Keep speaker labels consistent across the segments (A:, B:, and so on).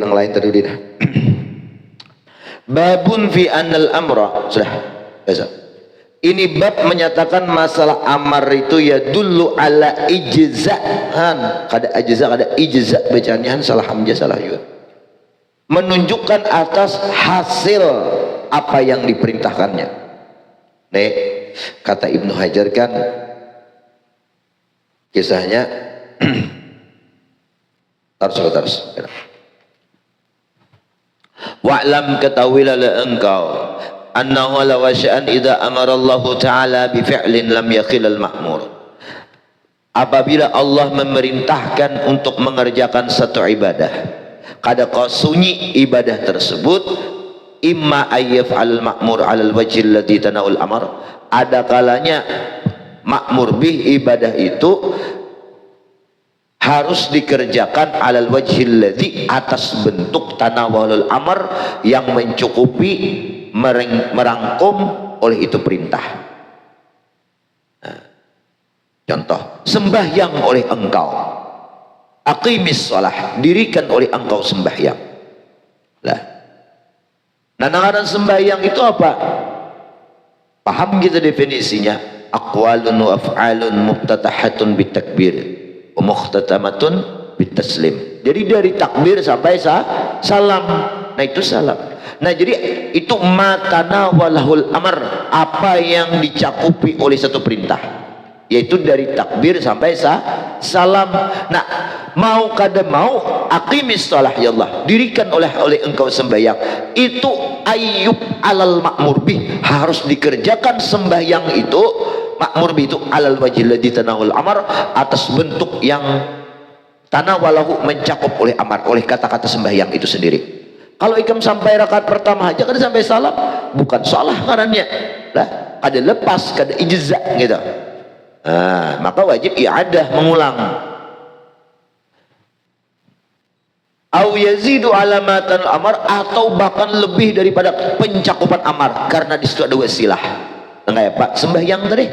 A: yang lain tadi dah. Babun fi annal amra, sudah biasa. Ini bab menyatakan masalah amar itu ya dulu ala ijza'an, kada ajza kada ijza' bacaannya salah hamzah salah juga, menunjukkan atas hasil apa yang diperintahkannya. Nih kata Ibnu Hajar kan kisahnya terus wa'lam ketahuilah engkau annahu la wasya'an idza amara Allah taala bi fi'lin lam yakhil al ma'mur, apabila Allah memerintahkan untuk mengerjakan satu ibadah kada kau sunyi ibadah tersebut imma ayyaf al ma'mur alal wajhil ladzi tanawul amar, ada kalanya makmur bih ibadah itu harus dikerjakan alal wajhil ladzi, atas bentuk tanawulul amar yang mencukupi merangkum oleh itu perintah. Nah, contoh sembahyang oleh engkau, aqimis shalah, dirikan oleh engkau sembahyang. Nah nanaran sembahyang itu apa? Paham kita definisinya? Aqwalun wa af'alun muftatahatun bitakbir wa mukhtatamatun bitaslim. Jadi dari takbir sampai salam. Nah itu salam. Nah jadi itu matana walahul amar, apa yang dicakupi oleh satu perintah, yaitu dari takbir sampai salam. Nah mau kada mau aqimis shalah ya Allah, dirikan oleh engkau sembahyang, itu ayyub alal ma'mur bih, harus dikerjakan sembahyang itu makmur bih itu alal wajhil ladzi tanawul amar, atas bentuk yang tanawalahu mencakup oleh amar, oleh kata-kata sembahyang itu sendiri. Kalau ikam sampai rakaat pertama aja kada sampai salam, bukan salah ngarannya lah, kada lepas, kada ijza gitu. Nah, maka wajib i'adah, mengulang. Au yazidu alamatan amar, atau bahkan lebih daripada pencakupan amar, karena di situ ada wasilah. Enggak ya Pak, sembahyang tadi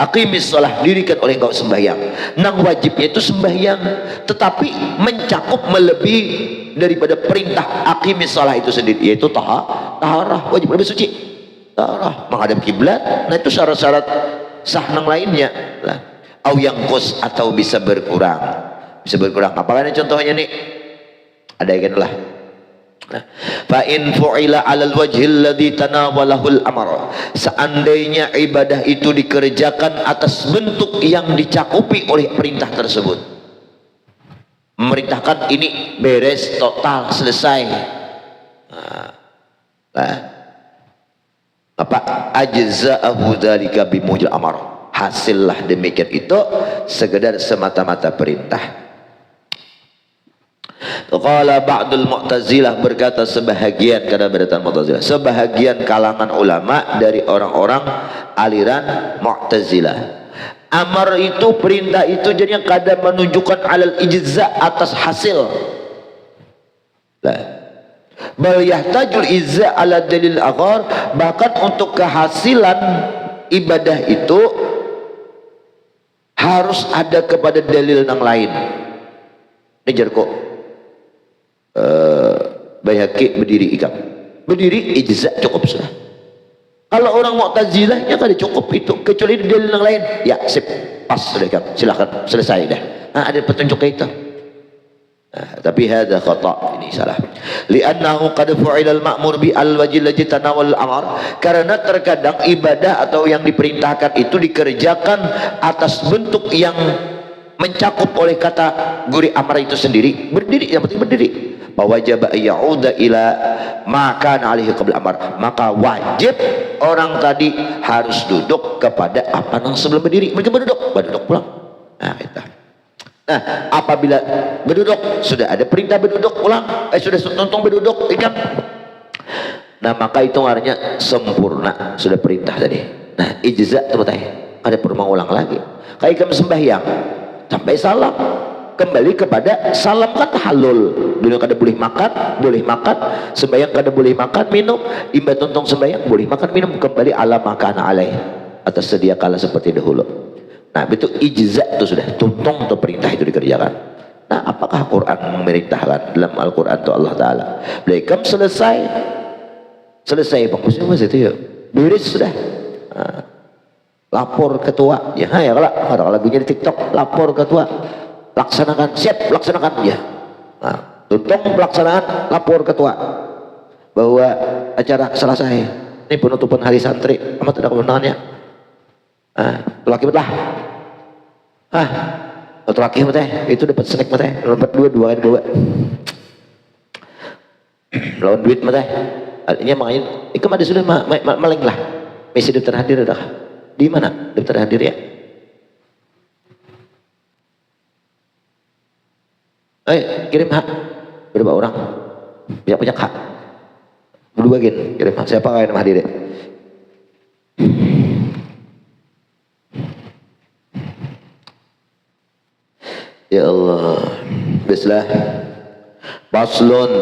A: aqimis shalah, dirikan oleh engkau sembahyang. Nang wajibnya itu sembahyang, tetapi mencakup melebihi daripada perintah aqimis shalah itu sendiri, yaitu taharah, wajib lebih suci, taharah, menghadap kiblat. Nah itu syarat-syarat sah nang lainnya lah. Au yang kos, atau bisa berkurang, apakah contohnya nih? Ada ikan lah. Nah, fa in fu'ila 'alal wajhil ladzi tanawalahul amr, seandainya ibadah itu dikerjakan atas bentuk yang dicakupi oleh perintah tersebut, memerintahkan ini beres total selesai, nah, apa ajza'ahu dzalika bimujal amar, hasillah demikian itu sekedar semata-mata perintah. Qala ba'dul mu'tazilah, berkata sebahagian, karena berdatan mu'tazilah, sebahagian kalangan ulama dari orang-orang aliran mu'tazilah, amar itu, perintah itu jadinya kadang menunjukkan alal ijza, atas hasil lah. Bal yahtajul izza ala dalil akhar, bahkan untuk kehasilan ibadah itu harus ada kepada dalil yang lain. Ini kok Baihaqi berdiri ikam, berdiri ijza cukup sudah. Kalau orang Mu'tazilah ya kada cukup itu, kecuali dalil yang lain. Ya sip, pas sudah ikam, silakan selesai dah. Nah, ada petunjuk itu. Nah, tapi hadza khata', ini salah. Li'annahu qad fu'ila al-ma'mur bi al-wajhil ladzi tanawal al-amr, karena terkadang ibadah atau yang diperintahkan itu dikerjakan atas bentuk yang mencakup oleh kata guri amar itu sendiri. Berdiri, yang penting berdiri. Wajib ya'uda ila maka alaihi qabla amar, maka wajib orang tadi harus duduk kepada apa yang sebelum berdiri. Mereka berduduk pulang. Nah, kita. Nah, apabila berduduk sudah ada perintah berduduk pulang, sudah tuntung berduduk ikam. Nah, maka itu artinya sempurna, sudah perintah tadi. Nah, ijza terutama ada perlu mengulang lagi. Kayak ikam sembahyang sampai salam, kembali kepada salam, kan halul. Dulu kada boleh makan, sembahyang kada boleh makan minum, imba tuntung sembahyang boleh makan minum, kembali ala makana alaih, atas sedia kala seperti dahulu. Nah itu ijza itu sudah tuntung atau perintah itu dikerjakan. Nah, apakah Quran memerintahkan dalam Al-Quran itu Allah Ta'ala? Belum selesai Bang Muslim mas itu ya. Beres sudah. Nah, lapor ketua. Ya kalau lagunya di TikTok, lapor ketua. Laksanakan, siap laksanakan ya. Nah, tuntung pelaksanaan, lapor ketua bahwa acara selesai. Ini penutupan hari santri, amat ada kemenangannya. Laki betah. Terakhir teh itu dapat snack teh, dapat dua kan bawa. Lawan duit teh. Artinya makanya itu ada sudah maling lah. Mesti daftar hadir dah. Di mana daftar hadir ya? Kirim hak berapa orang? Banyak hak. Berdua gini kirim hak. Siapa yang hadir ya? Ya Allah. Bismillah. Faslun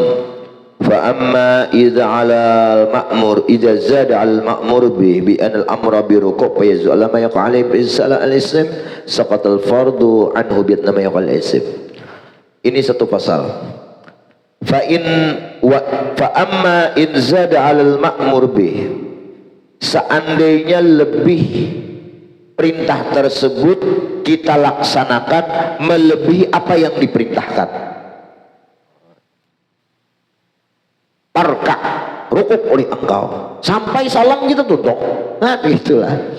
A: fa amma idza 'ala al-ma'mur idza zada 'ala al-ma'mur bi an al-amra bi ruku' fa yaz'ala ma yaqa 'alayhi bi al-ism saqat al-fardu anhu bi ma yaqa al-ism. Ini satu pasal. Fa amma in zada 'ala al-ma'mur bi, seandainya lebih perintah tersebut kita laksanakan melebihi apa yang diperintahkan. Parka rukuk oleh engkau sampai salam kita tutup. Nah itulah.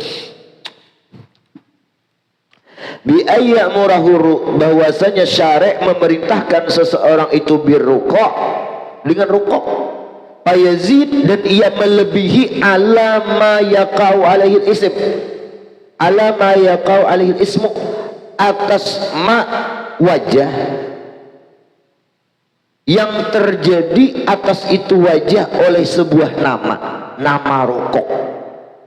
A: Bi ayyamurahu, bahwasanya syarek memerintahkan seseorang itu birruku' dengan rukuk. Fayazid, dan ia melebihi ala ma yaqau alaihi al-ism. Ala ma yaqau alaihi ismu, atas wajah yang terjadi atas itu wajah oleh sebuah nama rukuk.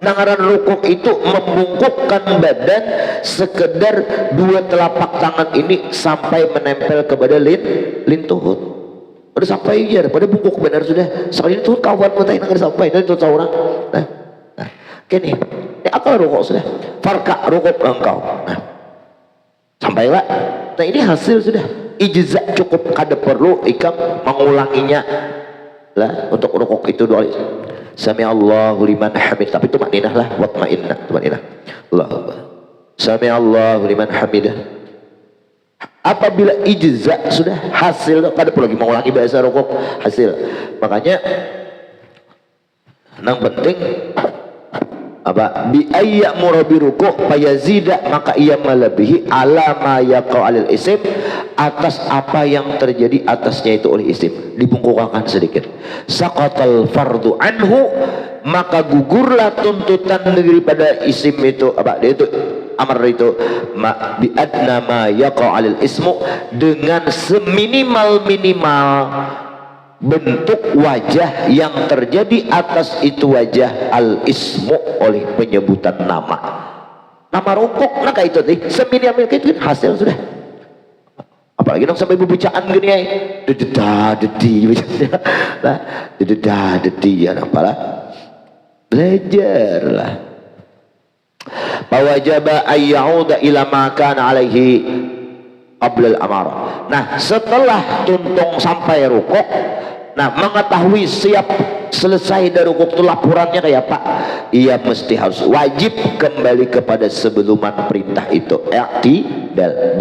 A: Ngaran rukuk itu membungkukkan badan sekedar dua telapak tangan ini sampai menempel kepada lintuhut. Udah sampai aja, pada bungkuk benar sudah. Sekali itu kawan kita yang sampai dari itu orang. Nah, gini. Akal rukuk sudah, farka rukuk engkau. Nah, sampailah. Nah ini hasil sudah. Ijza cukup, kada perlu ikam mengulanginya lah untuk rukuk itu doa. Sami Allahu liman hamid, tapi itu makninah lah, watmainah, Allah. Sami Allahu liman hamidah. Apabila ijza sudah hasil, kada perlu lagi mengulangi bahasa rukuk hasil. Makanya yang penting apa bi ayyamuru bi ruku' fayazida, maka ia melebihi ala ma yaqau alil isim, atas apa yang terjadi atasnya itu oleh isim, dibungkukkan sedikit. Saqatal fardu anhu, maka gugurlah tuntutan daripada isim itu apa itu amar itu bi adna ma yaqau alil ismu, dengan seminimal bentuk wajah yang terjadi atas itu wajah al-ismu oleh penyebutan nama rukuk. Nah kayak itu nih seminimal itu hasil sudah. Apalagi dong sampai pembicaan gini ya, dedi ya apalah, belajarlah. Fawajaba ayyauda ila ma kana alaihi qablal amar. Nah setelah tuntung sampai rukuk, nah mengetahui siap selesai dari rukuk itu laporannya kayak apa, ia mesti harus wajib kembali kepada sebelumnya perintah itu, i'tidal,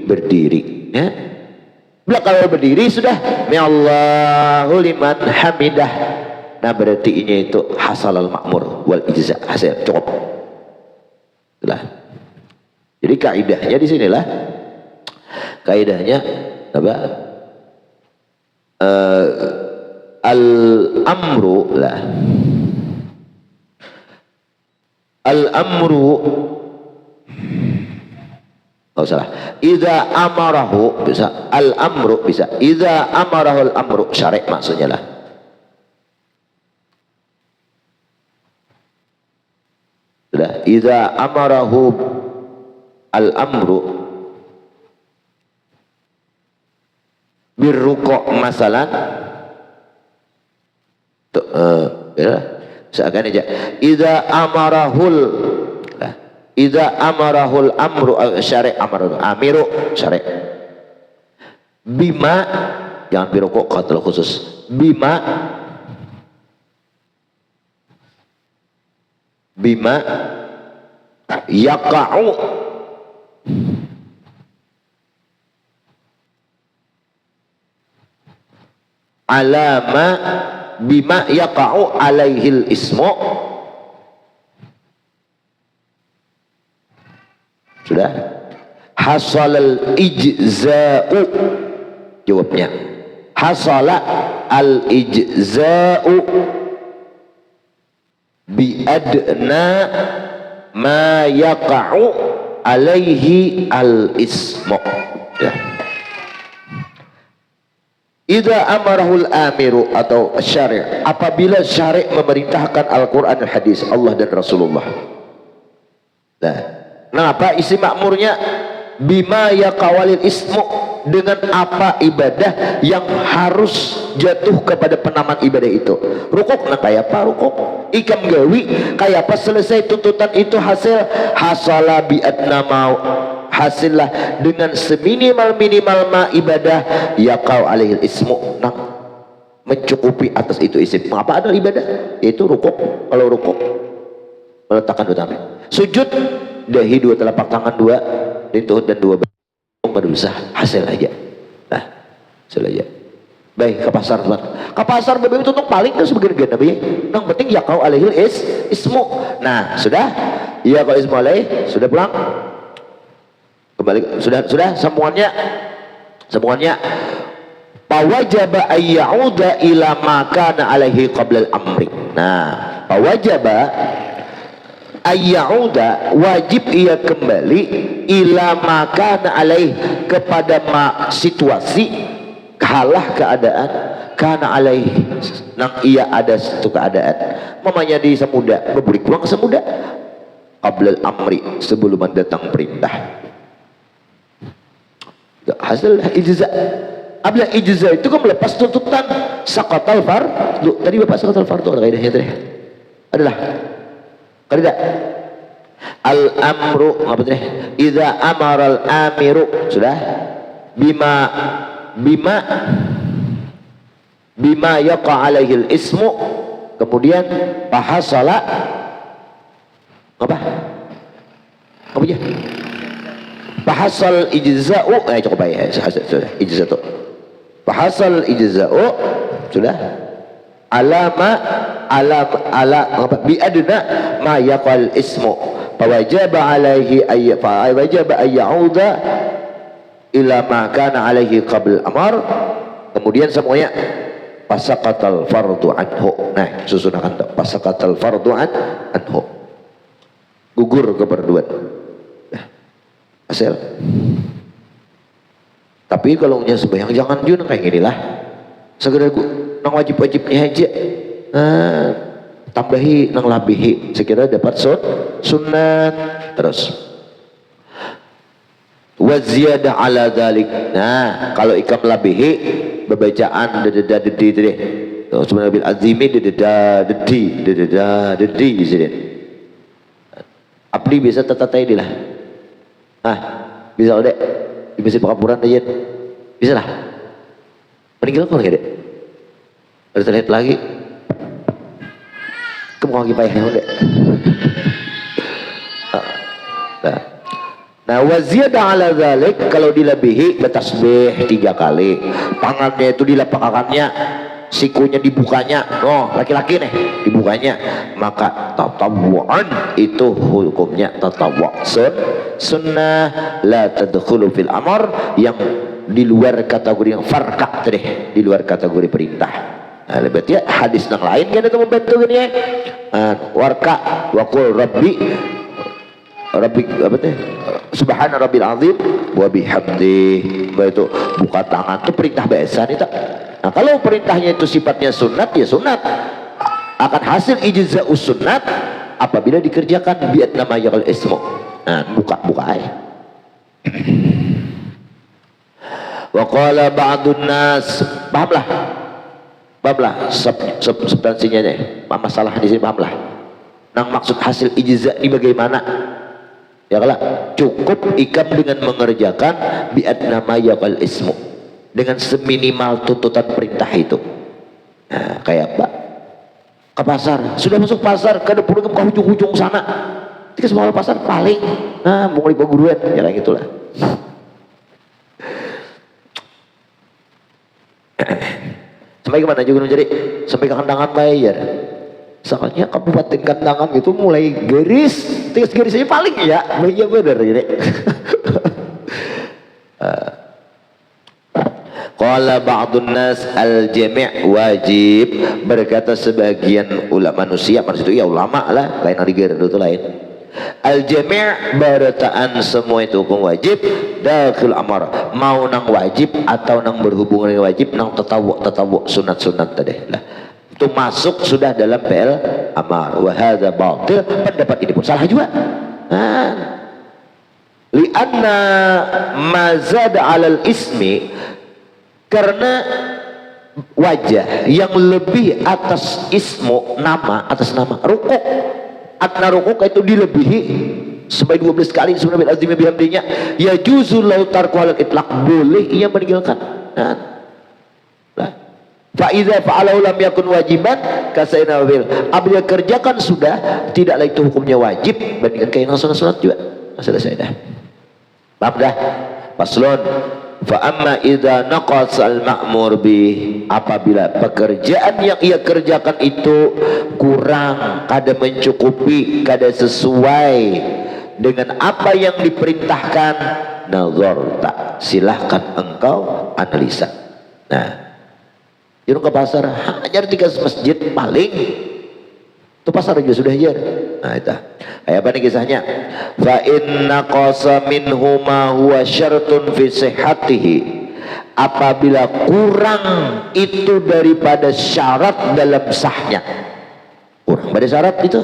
A: berdiri ya. Bila kalau berdiri sudah mi Allahu liman hamidah, nah berarti ini itu hasalal ma'mur wal ijza, hasil cukup itulah. Jadi kaidahnya di sinilah, kaidahnya apa, al-amru lah, al-amru oh salah, idza amarahu bisa, al-amru bisa, idza amarahu al-amru syar'i maksudnya lah. Sudah, idza amarahu al-amru birruku' masalan tuh ya seakan aja idza amarahul amru syari' amiru syari', bima, jangan birokok kata khusus, bima yaka'u alama bima yaka'u alaihil ismu. Sudah? Hasalal ijza'u, jawabnya hasala al ijza'u bi adna ma yaqa'u alaihi al ismu. Ya. Idza amarahul amiru atau syari', apabila syari' memerintahkan Al-Qur'an dan hadis Allah dan Rasulullah. Nah, kenapa isi makmurnya bima yaqawalil ismu, dengan apa ibadah yang harus jatuh kepada penamaan ibadah itu. Rukuk nah kayak apa rukuk, ikam gawi kayak apa selesai tuntutan itu hasil hasala bi adna mau, hasillah dengan seminimal-minimal ma ibadah yaqau alaihil ismu, nang mencukupi atas itu isim. Apa adalah ibadah? Yaitu rukuk. Kalau rukuk meletakkan dua tangan, sujud dahi dua telapak tangan dua lintuh dan dua berusaha hasil aja. Nah, hasil aja. Baik, ke pasar BBM itu paling kan sebagai ganda bayi. Yang penting ya kau alaihil ismu. Nah, sudah. Ya kau ismu alaih, sudah pulang. Kembali sudah semuanya. Pawajaba ayyauda ila ma kana alaihi qabla al-amri. Nah, pawajaba ayyauda, wajib ia kembali ila makana alaih, kepada situasi halah keadaan kana alaih nang ia ada satu keadaan. Mamanya di semuda berburi kurang semuda qablal amri, sebelum datang perintah. Hasil ijza, abla ijza itu kan melepas tuntutan saqatal fardu. Tadi Bapak saqatal fardu ada kaidahnya tadi adalah tidak al-amru apa tadi? Idza amara al-amiru, sudah bima yaqa alaihi al-ismu, kemudian bahasala apa ya? Bahasal ijza'u, cukup baik sudah ijza'u. Bahasal ijza'u, sudah alama bi adna ma yaqal ismu, fawajaba alaihi ayyauda ila ma kana alaihi qabl amar. Kemudian semuanya pasaqatal fardu anhu. Nah, susunkan pasaqatal fardu anhu, gugur keperduan. Nah, asal. Tapi kalau punya sembahyang jangan juga kayak ginilah, segera nang wajib-wajibnya aja, tambahi nang labihi sekira dapat sunat terus waziyadah ala dalik. Nah, kalau ikam labihi bebacaan dededa dedi itu deh, sebenarnya bil azimi dededa dedi di sini. Abdi bisa tatatai dilah, bisa dek di masjid pekapuran aja bisa lah, meninggal kok dek. Harus terlihat lagi kamu lagi payahnya udah. Nah, waziyada ala dzalik, kalau dilebihi bertasbih 3 kali, tangannya itu dilapakakannya, sikunya dibukanya, laki-laki nih dibukanya, maka tatawwu'an itu hukumnya tatawwu', sunnah la tadkhulu fil amr, yang di luar kategori yang farqa tadi, di luar kategori perintah. Nah, berarti hadis yang lain kan itu membantu kan ya. Warka wa qul rabbi apa teh? Subhana rabbil azim wa bihamdi. Itu buka tangan itu perintah biasa itu. Nah, kalau perintahnya itu sifatnya sunat, ya sunat. Akan hasil ijza'us sunat apabila dikerjakan biat nama yaqal ismu. Nah, buka aja. Wa qala ba'dun nas, pahamlah substansinya nih, masalah di sini pahamlah. Nang maksud hasil ijza ini bagaimana? Ya kalau cukup ikam dengan mengerjakan biat nama yaqal ismu. dengan seminimal tuntutan perintah itu. Nah, kayak apa? Ke pasar, sudah masuk pasar ke dapur ke ujung-ujung sana. Ketika semua pasar paling, nah mau di guruan, ya kayak gitulah. Sampai kemana juga jadi? Sampai ke Kandangan Bayar. Soalnya Kabupaten Kandangan itu mulai garis, garis aja paling ya, iya bener gini. Qala ba'dun nas al-jami' wajib, berkata sebagian ulama manusia, maksud itu ya ulama lah, lain negara itu lain. Al-jami' barataan semua itu hukum wajib, dakhil amar, mau nang wajib atau nang berhubungan dengan wajib, nang tatawu sunat-sunat tadi lah. Itu masuk sudah dalam PL amar. Wa hadza batil, pendapat ini pun salah juga. Lianna mazad 'alal ismi, karena wajah yang lebih atas ismu, nama, atas nama rukuk, adna rukuk itu dilebihi sampai 12 kali sebenarnya azimnya bihamdinya, ya juzul lau tarku alal itlaq, boleh ia meninggalkan. Fa idza fa'alahu lam yakun wajiban kasaina bil, apabila kerjakan sudah tidaklah itu hukumnya wajib, bandingkan kayak sunat-sunat juga. Selesai dah. Paham dah? Paslon. Fa amma idza naqasa al ma'mur bi, apabila pekerjaan yang ia kerjakan itu kurang, kada mencukupi, kada sesuai dengan apa yang diperintahkan, nazarta, silahkan engkau analisa. Nah, jangan ke pasar, hajar 3 masjid paling itu pasar aja sudah hajar. Nah itu kayak apa nih kisahnya? Fa inna qasa minhu ma huwa syartun fi sihhatihi, apabila kurang itu daripada syarat dalam sahnya, kurang pada syarat itu,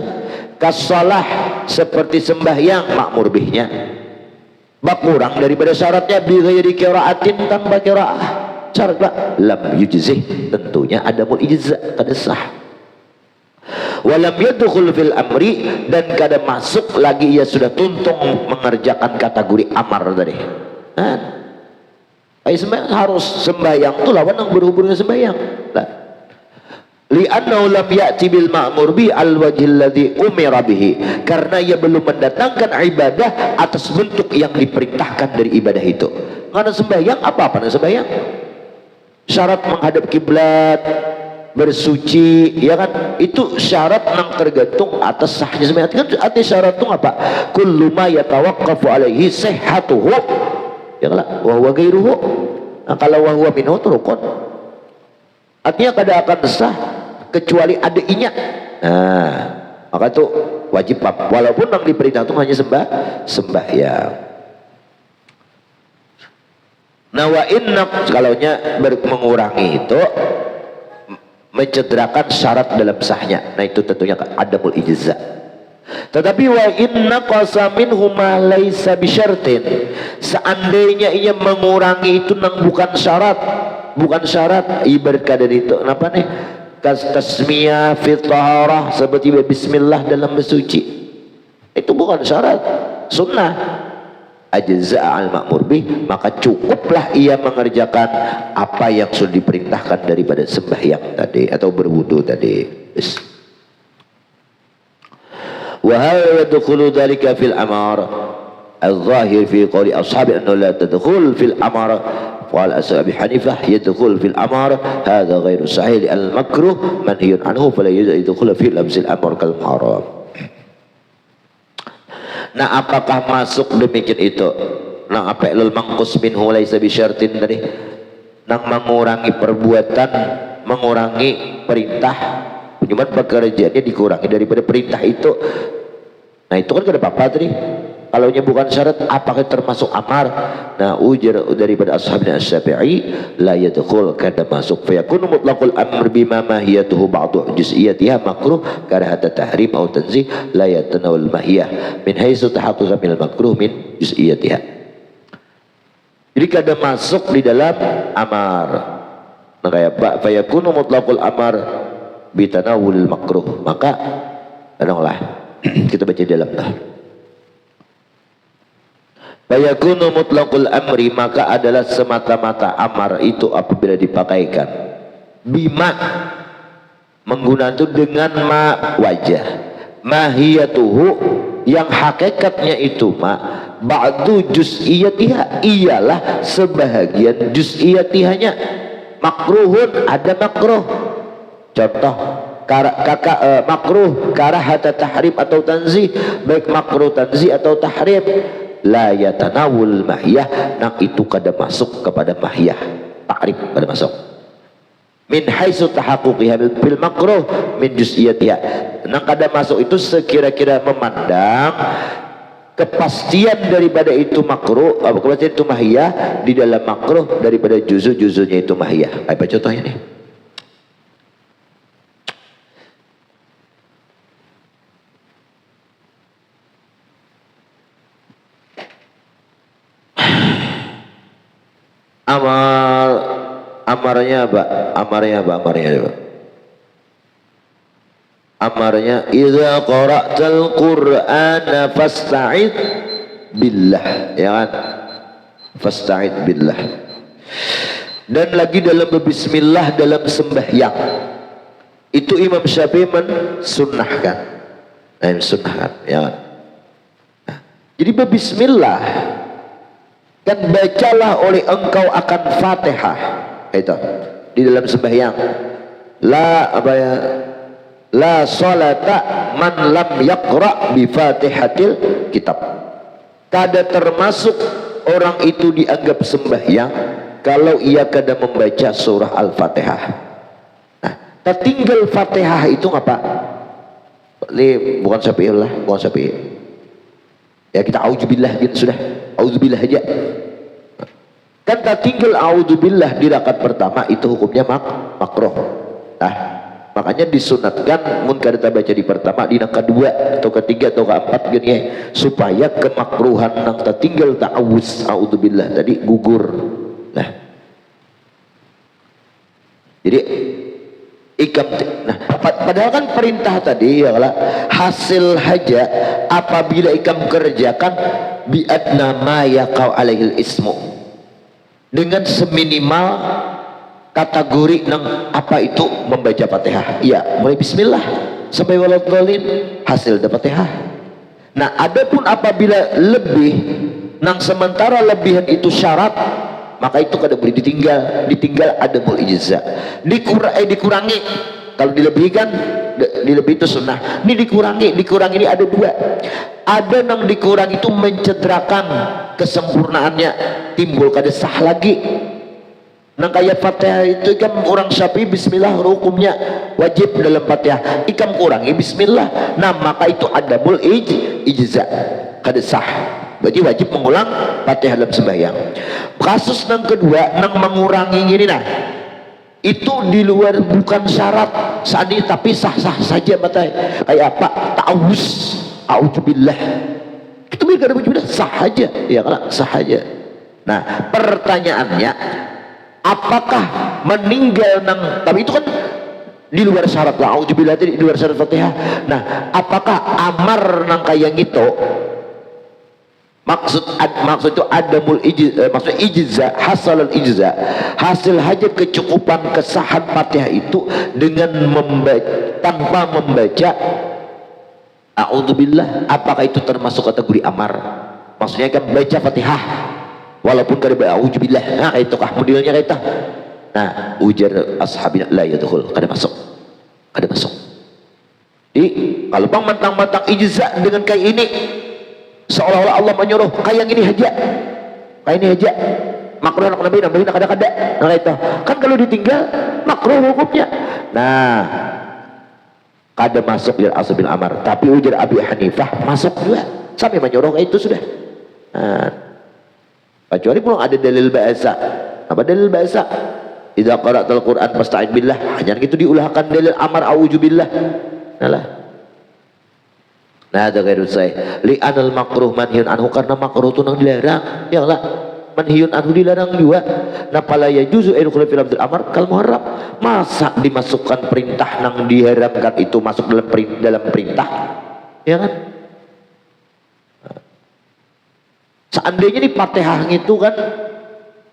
A: kasalah seperti sembahyang makmur bihnya, kurang daripada syaratnya, bi ghairi qiraatin, tanpa qiraah, syarat lam yujzih, tentunya ada mul ijza, kada sah. Walam yadkhul fil amri, dan kada masuk lagi ia sudah tuntung mengerjakan kategori amar tadi. Sembahyang harus sembahyang itu lawan yang berhubungan dengan sembahyang. Li'annahu lam ya'ti bil ma'mur bi al wajhil ladzi umira bihi, karena ia belum mendatangkan ibadah atas bentuk yang diperintahkan dari ibadah itu. Karena sembahyang apa sembahyang? Syarat menghadap kiblat, bersuci, ya kan, itu syarat yang tergantung atas sahnya sembahyang. Kan arti syarat itu apa? Kullu ma yatawaqqafu alaihi sihhatuhu, ya kan, wa huwa ghairuhu. Nah, kalau wa huwa minhu rukun, artinya kada akan sah kecuali ada inya. Nah, maka itu wajib, walaupun yang diperintah itu hanya sembahyang. Nah, wa inna, kalaunya mengurangi itu mencederakan syarat dalam sahnya, nah itu tentunya adamul ijza. Tetapi wa inna qasa minhu ma laisa bisyartin, seandainya ia mengurangi itu nang bukan syarat, ibarat kadar itu apa nih, kas tasmiyah fi taharah, seperti bismillah dalam bersuci, itu bukan syarat, sunnah. Ajza al ma'mur bih, maka cukuplah ia mengerjakan apa yang sudah diperintahkan daripada sembahyang tadi atau berwudu tadi. Wa hal yadkhulu dzalika fil amar al-zahir fi qawli ashabi annahu la tadkhul fil amar, qala Abi Hanifah yadkhul fil amar, hadha ghairu sahih al-makruh manhiyun anhu fala yadkhul fi labsil amr kal haram. Nah, apakah masuk demikian itu? Nang apa lul mangkus minhu laisa bisyartin tadi, nang mengurangi perbuatan, mengurangi perintah, cuma pekerjaannya dikurangi daripada perintah itu. Nah, itu kan kada apa-apa tadi. Kalau bukan syarat, apakah termasuk amar? Nah, ujar daripada ashabnya Asy-Syafi'i, la yadkhul, kada masuk. Fa yakunu mutlaqul amr bima mahiyatuhu ba'du juz'iyatiha makruh karahata tahrim aw tanzih la yatanawal mahiyah min haitsu tahaqquqa min al-makruh min juz'iyatiha. Jadi kada masuk di dalam amar. Nah, kayak fa yakunu mutlaqul amar bi tanawulil makruh. Maka kadanglah kita baca di dalam dah. Fayakunu mutlaqul amri, maka adalah semata-mata amar itu apabila dipakaikan bima, menggunakan itu dengan ma wajah, mahiyatuhu, yang hakikatnya itu ba'du juz'iyatiha, ialah sebahagian juz'iyatihanya. Makruhun, ada makruh, contoh makruh karahata tahrim atau tanzih, baik makruh tanzih atau tahrim, la yatanawul mahiyah, nang itu kada masuk kepada mahiyah, takrib kada masuk. Min haitsu tahaqquqiha bil makruh min juz'iyatiha, nang kada masuk itu sekira-kira memandang kepastian daripada itu makruh, kepastian itu mahiyah di dalam makruh daripada juzu-juzunya itu mahiyah. Apa contohnya nih? Amarnya apa? Amarnya idza qara'tal qur'ana fasta'id billah, ya kan? Fasta'id billah. Dan lagi dalam berbismillah dalam sembahyang itu Imam Syafi'i mensunnahkan, ya kan? Nah, jadi berbismillah dan bacalah oleh engkau akan Fatihah itu di dalam sembahyang. La salata man lam yaqra bi Fatihatil kitab. Kada termasuk orang itu dianggap sembahyang kalau ia kada membaca surah Al-Fatihah. Nah, tertinggal Fatihah itu apa? Ini bukan Syafi'i. Ya kita auzubillah gitu sudah. Auzubillah aja. Kan tertinggal auzubillah di rakaat pertama itu hukumnya makruh. Nah, makanya disunatkan mun kada baca di pertama, di rakaat kedua atau ketiga atau keempat gini supaya kemakruhan nang tertinggal ta'awuz auzubillah tadi gugur. Nah, jadi padahal kan perintah tadi ya hasil haja apabila ikam kerjakan biadna ma yaqau alaihil ismu, dengan seminimal kategori nang apa itu membaca Fatihah. Ya, mulai bismillah sampai waladhdallin hasil dapat Fatihah. Nah, adapun apabila lebih nang sementara lebihan itu syarat, maka itu kada boleh ditinggal ada mul ijza. Dikurangi, kalau dilebihkan dilebih itu sunnah. Ini dikurangi ini ada dua. Ada yang dikurangi itu mencederakan kesempurnaannya, timbul kada sah lagi. Nang kayak Fatihah itu kan orang Syafi'i bismillah hukumnya wajib dalam Fatihah, ikam kurangi bismillah, nah maka itu ada mul ijza, kada sah. Berarti wajib mengulang Fatihah dalam sembahyang. Kasus yang kedua nang mengurangi ini, nah itu di luar bukan syarat saat ini tapi sah-sah saja batai. Kayak apa? Ta'awuz, auzubillah, itu biar ada sah aja, ya kan? Sah aja. Nah pertanyaannya, apakah meninggal nang, tapi itu kan di luar syarat lah, auzubillah di luar syarat Fatihah. Nah apakah amar nang kayak gitu maksud itu ada maksud ijza, hasalul ijza, hasil haja kecukupan kesahan Fatihah itu dengan tanpa membaca a'udzubillah, apakah itu termasuk kategori amar? Maksudnya kan baca Fatihah walaupun kada a'udzubillah, nah itu kah modelnya kita. Nah ujar ashabina la yadkhul, kada masuk. Jadi kalau bang mentang-mentang ijza dengan kayak ini, seolah-olah Allah menyuruh kayak gini aja, makruh anak nabi nambahin kada-kada, nah itu kan kalau ditinggal makruh hukumnya. Nah kada masuk dari asal bin amar, tapi ujar Abi Hanifah masuk juga sampai menyuruh kayak itu sudah. Nah, kecuali pulang ada dalil bahasa. Apa dalil bahasa? Idza qara'tal Qur'an fasta'id billah, hanya gitu diulahkan dalil amar auzubillah. Nah ada gairu saya li anal makruh manhiyun anhu, karena makruh itu nang dilarang, ya lah manhiyun anhu dilarang juga. Nah pala yajuzu idkhul fil amar kal muharram, masa dimasukkan perintah nang diharamkan itu masuk dalam perintah, ya kan? Saat andainya di Fatihah itu kan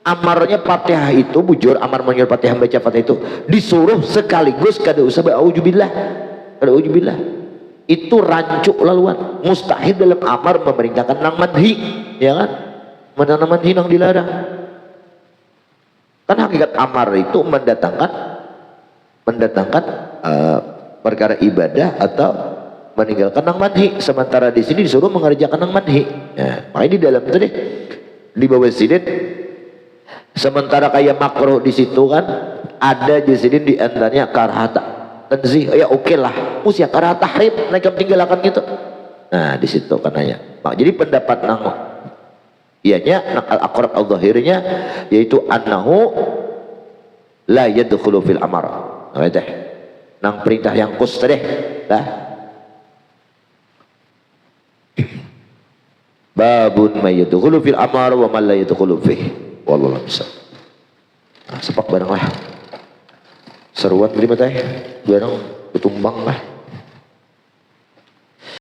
A: amarnya Fatihah itu bujur, amar menyuruh Fatihah, baca Fatihah itu disuruh sekaligus kada usah berauzubillah, kada auzubillah, itu rancuk laluan, mustahil dalam amar memerintahkan nang manhi, ya kan, mana manhi nang dilarang. Kan hakikat amar itu mendatangkan perkara ibadah atau meninggalkan nang manhi, sementara di sini disuruh mengerjakan nang manhi. Ya, makanya di dalam itu deh di bawah sini, sementara kayak makruh di situ kan ada di sini di antaranya karahata tanzih, ya oke lah, usia karahata tahrim naik tinggalkan gitu. Nah di situ kan ya. Jadi pendapat nang ianya nang al-aqrab al-zahirnya yaitu annahu la yadkhulu fil amar. Nah, deh nang perintah yang kus deh dah. Babun may yadkhulu fil amar wa man la yadkhulu fih. Wallahu bisa. Nah, sepak barang lah. Seruan beli mata barang betumbang lah.